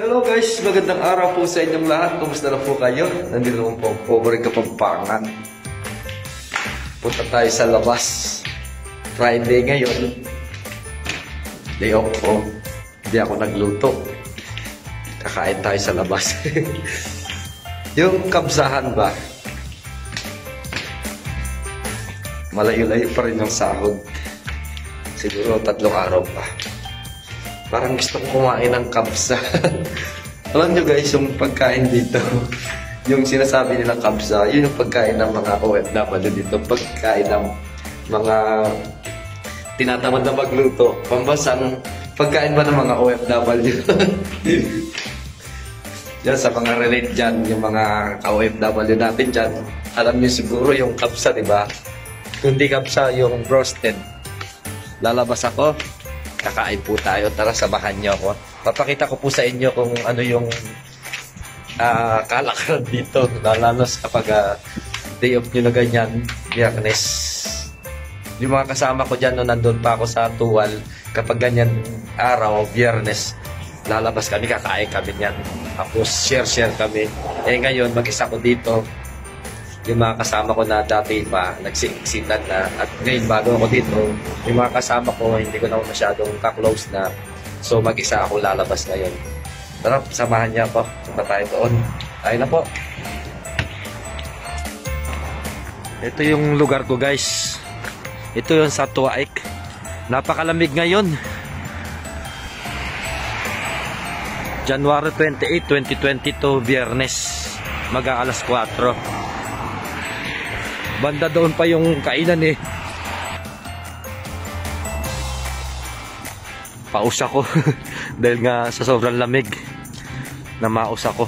Hello guys, magandang araw po sa inyong lahat. Kumusta na po kayo? Nandito po ang pobre Kapampangan. Punta tayo sa labas. Friday ngayon. Day off po. Hindi ako nagluto. Kakain tayo sa labas. Yung kabsahan ba? Malayo-layo pa rin yung sahod. Siguro 3 araw pa. Parang gusto ko kumain ng kabsa. Alam nyo guys, yung pagkain dito, yung sinasabi nilang kabsa, yun yung pagkain ng mga OFW dito. Pagkain ng mga tinatamad na magluto. Pambasang pagkain ba ng mga OFW? Yan, sa mga relate dyan, yung mga OFW natin dyan, alam nyo siguro yung kabsa, di ba? Kundi kabsa, yung roasted. Lalabas ako. Kakain po tayo. Tara, samahan niyo ako. Papakita ko po sa inyo kung ano yung kalakaran dito. Lalo kapag day off nyo na ganyan, Biyernes. Yung mga kasama ko dyan, no, nandun pa ako sa Tuwal. Kapag ganyan araw, Biyernes, lalabas kami, kakain kami yan. Tapos share kami. Eh ngayon, mag-isa ko dito. Yung mga kasama ko na dati pa, nagsiksitan na. At ngayon, bago ako dito, yung mga kasama ko, hindi ko na masyadong ka-close na. So, mag-isa ako lalabas ngayon. Tara, samahan niya ako. Punta tayo doon. Tayo na po. Ito yung lugar ko, guys. Ito yung sa Tuwaik. Napakalamig ngayon. January 28, 2022, Biyernes. Mag-aalas 4. Banda doon pa yung kainan eh. Paus ako. Dahil nga sa sobrang lamig, namaus ako.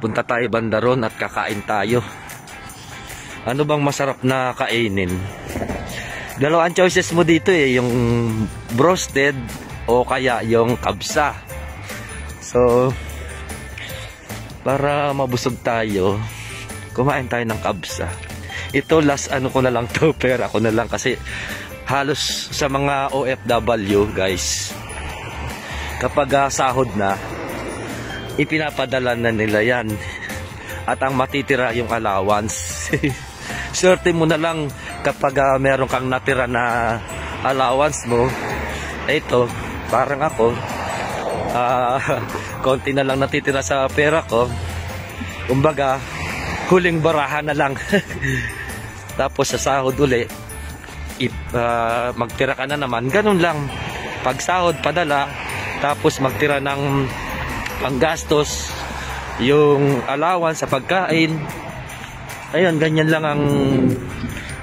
Punta tayo banda ron at kakain tayo. Ano bang masarap na kainin? Dalawang choices mo dito eh. Yung roasted o kaya yung kabsa. So, para mabusog tayo, kumain tayo ng kabsa. Ito last ano ko na lang to, pero ako na lang kasi halos sa mga OFW guys, kapag sahod na, ipinapadala na nila yan. At ang matitira yung allowance. Swerte mo na lang kapag meron kang natira na allowance mo. Ito, parang ako, konti na lang natitira sa pera ko. Kumbaga, huling barahan na lang. Tapos sa sahod uli, magtira ka na naman. Ganun lang. Pag sahod, padala. Tapos magtira ng panggastos, yung allowance sa pagkain. Ayun, ganyan lang ang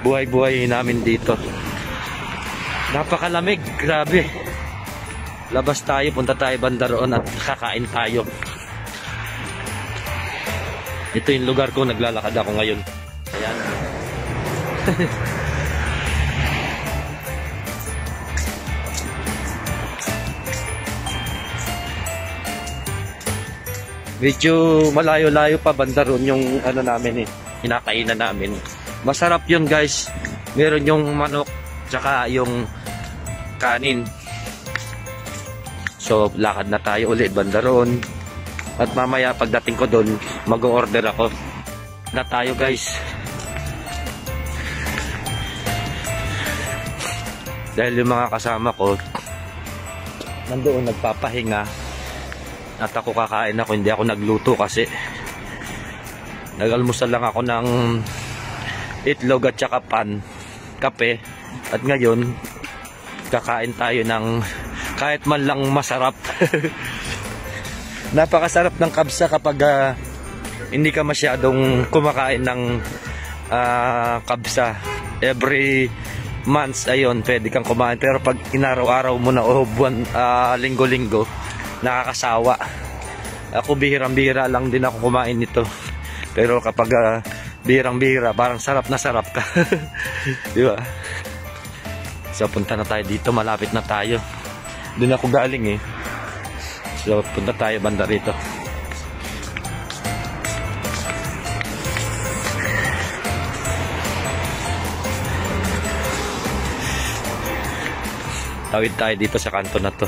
buhay-buhay namin dito. Napakalamig. Grabe. Labas tayo, punta tayo banda roon at kakain tayo. Ito yung lugar ko, naglalakad ako ngayon. Ayan. Medyo malayo-layo pa banda ron yung ano namin eh, kinakainan namin. Masarap yun guys. Meron yung manok, tsaka yung kanin. So, lakad na tayo ulit banda ron. At mamaya pagdating ko doon, mag-order ako. Na tayo guys. Dahil yung mga kasama ko nandoon nagpapahinga. At ako kakain ako, hindi ako nagluto kasi nag-almusal lang ako ng itlog at saka pan, kape. At ngayon, kakain tayo ng kahit man lang masarap. Napakasarap ng kabsa kapag hindi ka masyadong kumakain ng kabsa. Every months, ayun, pwede kang kumain. Pero pag inaraw-araw mo na o buwan, linggo-linggo, nakakasawa. Ako bihirang-bihira lang din ako kumain nito. Pero kapag bihirang-bihira, parang sarap na sarap ka. Di ba? So punta na tayo dito, malapit na tayo. Doon ako galing eh. So, punta tayo banda rito. Tawid tayo dito sa kanto na to.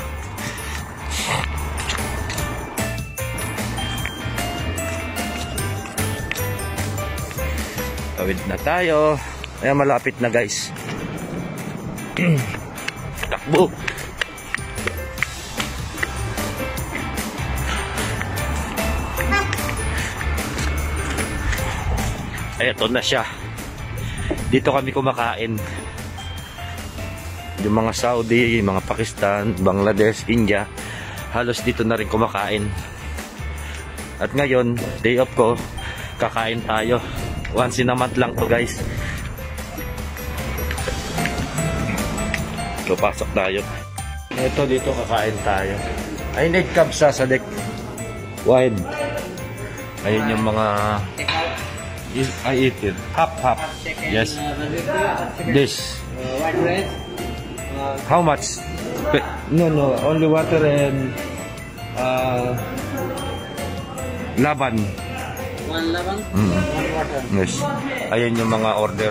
Tawid na tayo. Ayan, malapit na guys. Takbo. Eto na siya. Dito kami kumakain. Yung mga Saudi, mga Pakistan, Bangladesh, India, halos dito na rin kumakain. At ngayon, day off ko, kakain tayo. Once in a month lang to guys. So pasok tayo. Ito dito kakain tayo. I need kabsa sa deck. Wide. Ayun yung mga I eat it. Half. Yes. This. White rice. How much? No. Only water and laban. One laban. Mm. One water. Yes. Ayun yung mga order.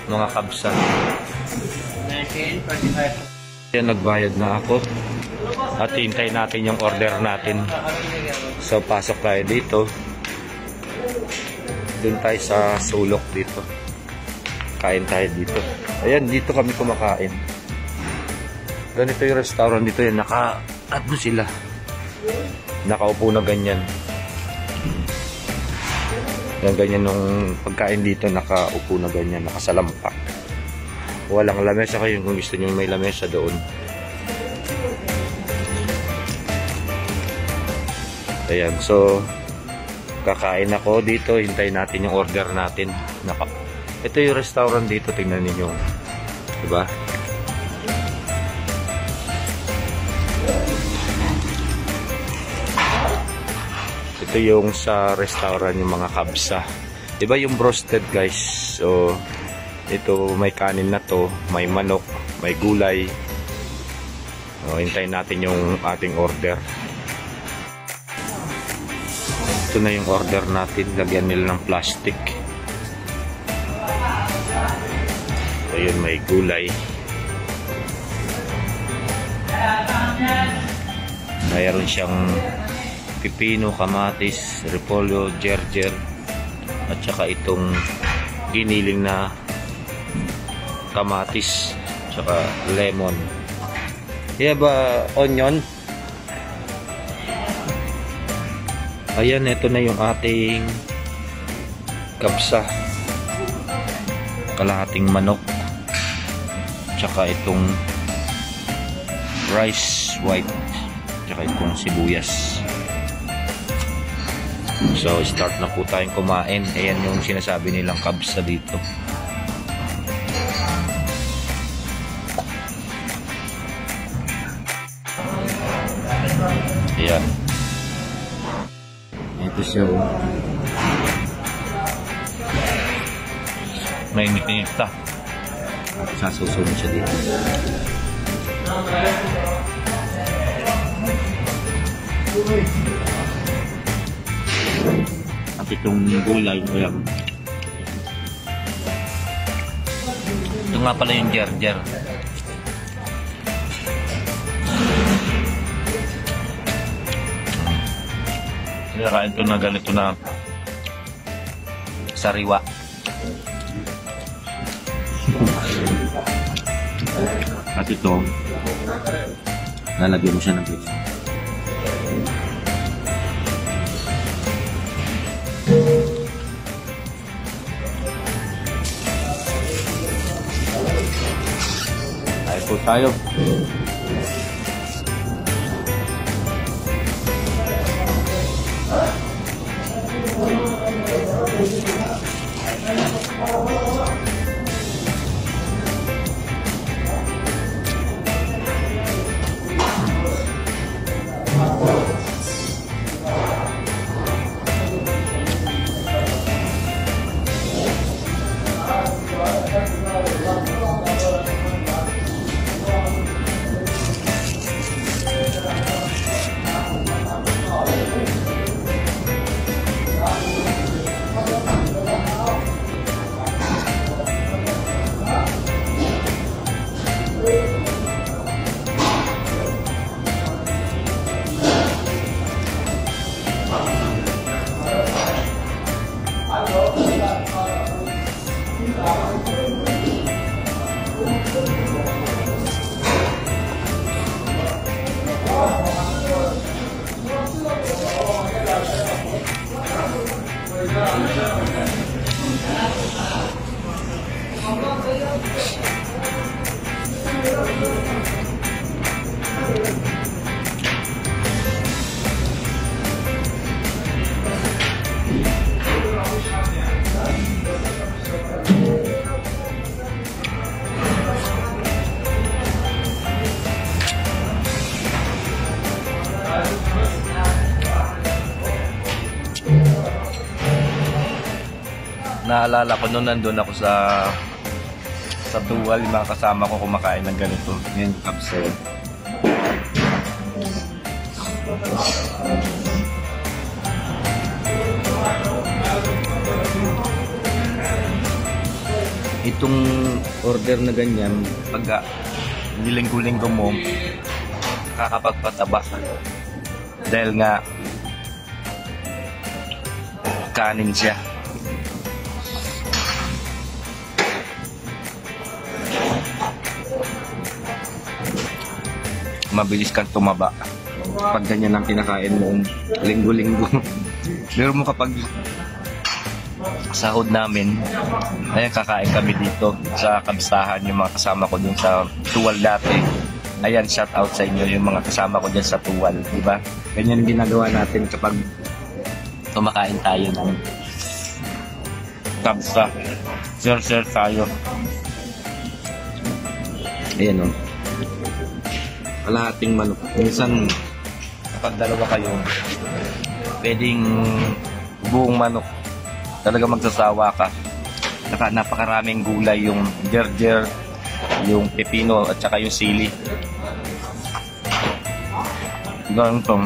Mga kabsa. 19, 25. Yan, nagbayad na ako. At hintay natin yung order natin. So, pasok tayo dito. Doon tayo sa sulok dito. Kain tayo dito. Ayan, dito kami kumakain. Ganito yung restaurant dito. Yan, ano sila? Nakaupo na ganyan. Yan, ganyan nung pagkain dito. Nakaupo na ganyan. Nakasalampak. Walang lamesa kayo kung gusto nyo may lamesa doon. Ayan, so kakain ako dito, hintayin natin yung order natin. Ito yung restaurant dito, tingnan niyo. Diba? Ito yung sa restaurant, yung mga kabsa. Diba yung broasted guys? So, ito may kanin na to, may manok, may gulay. So, hintayin natin yung ating order. Ito na yung order natin. Lagyan nila ng plastic. Ayun, may gulay. Mayroon siyang pipino, kamatis, repolyo, gerger, at saka itong giniling na kamatis, saka lemon. You have onion? Ayan, ito na yung ating kabsa. Kalahating manok. Tsaka itong rice white. Tsaka itong sibuyas. So, start na po tayong kumain. Ayan yung sinasabi nilang kabsa dito. Ayan. Ito siya. Mainit-init ta. Sasusunod siya dito. At itong gulay. Ayan. Ito nga pala yung gerger. Nakain ito na ganito na sariwa. At ito, lalagyan mo siya ng pizza. Tayo po tayo. Naalala ko noon nandun ako sa Tuwal, yung mga kasama ko kumakain ng ganito. Ngayon, kapsel. Itong order na ganyan, pag nilinggo-linggo mo, kakapagpataba. Dahil nga, kanin siya. Mabilis kang tumaba pag ganyan ang kinakain mo linggo-linggo. Pero mo kapag sahod namin, ayan, kakain kami dito sa Kabsahan, yung mga kasama ko dun sa Tuwal dati. Ayan, shout out sa inyo yung mga kasama ko dyan sa Tuwal, di ba? Ganyan ginagawa natin kapag kumakain tayo ng Kabsa. Share tayo. Ayan, o. Kalahating manok. Minsan, kapag dalawa kayo, pwedeng buong manok. Talaga magsasawa ka. Saka napakaraming gulay, yung gerger, yung pepino, at saka yung sili. Ganito.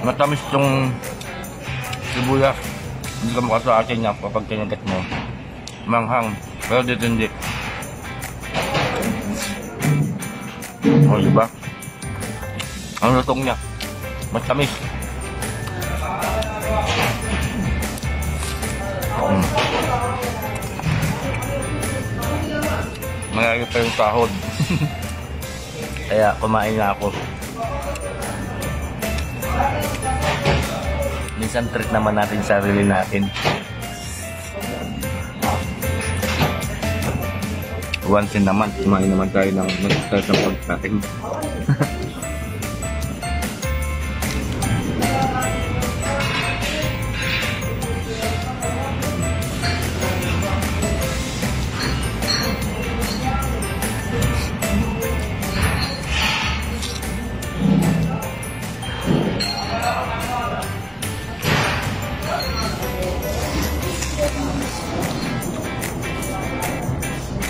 Matamis itong sibuyas. Hindi ka makasa akin niya kapag kinagat mo. Manghang. Pero dito hindi. O, diba? Ang lutong niya. Matamis. Marami pa yung sahod. Kaya kumain na ako. Minsan treat naman natin sarili natin. Once in naman, kumain naman tayo ng mag-start ng pagkain.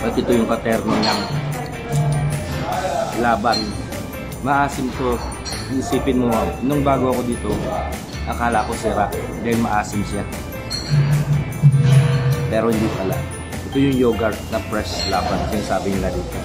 At ito yung katerno niyang laban. Maasim to. Isipin mo, nung bago ako dito, akala ko sira dahil maasim siya. Pero hindi pala. Ito yung yogurt na fresh laban. Sinasabi nila dito.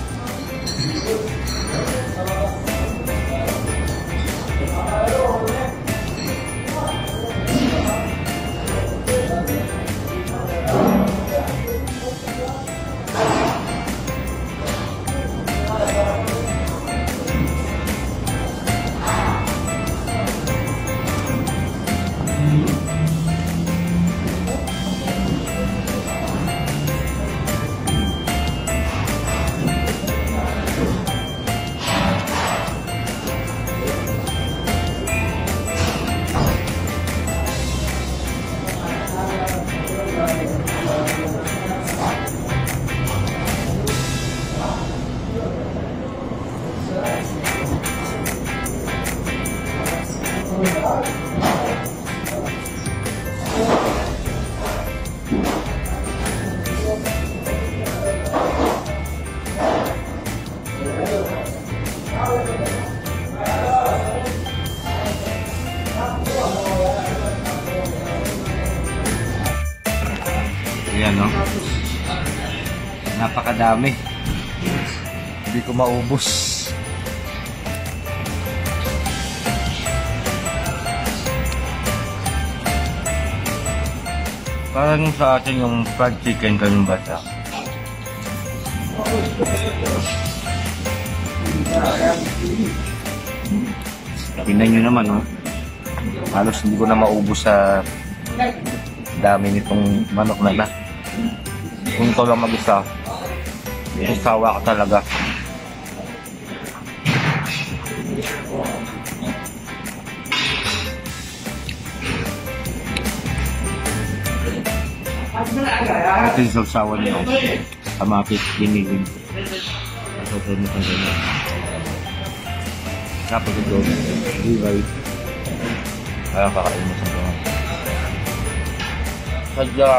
Ayan, no? Napakadami. Hindi ko maubos. Parang sa atin yung fried chicken kaming bata. Tingnan nyo naman, no? Halos hindi ko na maubos sa dami nitong manok na. Kung ito lang mag-isa, sawa ka talaga. Ito yung sausawan nyo. Kamatis, giniling. Ito yung ganyan. Napagod. Gulay. Kaya kakain mo sa mga. Sadya,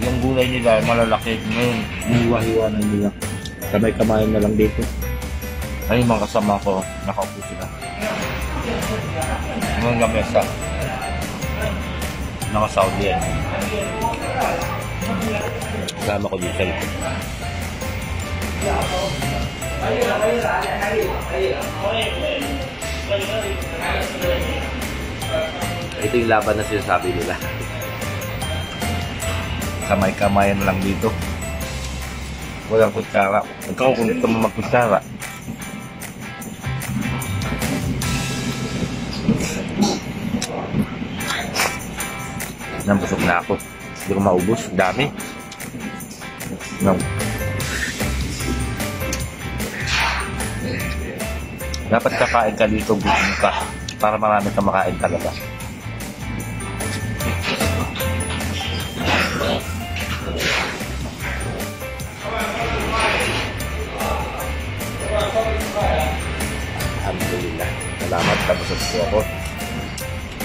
yung gulay nila malalaki. Ngayon, hiwa-hiwanan nila. Kamay-kamayan na lang dito. Ay, mga kasama ko, nakaupo sila. Ngayon lamesa. Naka-Saudi yan. Kasama ko dito. Ito yung laban na sinasabi nila. Kamay-kamayan lang dito. Walang kutsara. Ikaw kung gusto mo magkutsara. Nambusog na ako. Hindi ko maubos. Dami. No. Dapat kakain ka dito, gutom ka. Para marami ka makain talaga. Alhamdulillah. Salamat, nabusog po ako.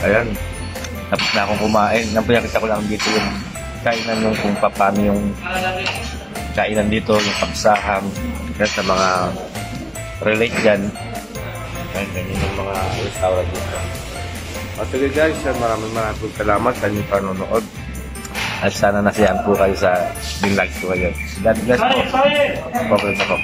Ayan. Tapos na akong kumain. Napayakita ko lang dito yung kainan yung kung paano yung kainan dito, yung pagsahan. Kaya sa mga relate dyan. Ayan, ganyan yung mga restaurant dito. At sige guys, maraming salamat sa inyong panonood. At sana nasiyahan po kayo sa vlog ko ngayon. God bless po. Okay po.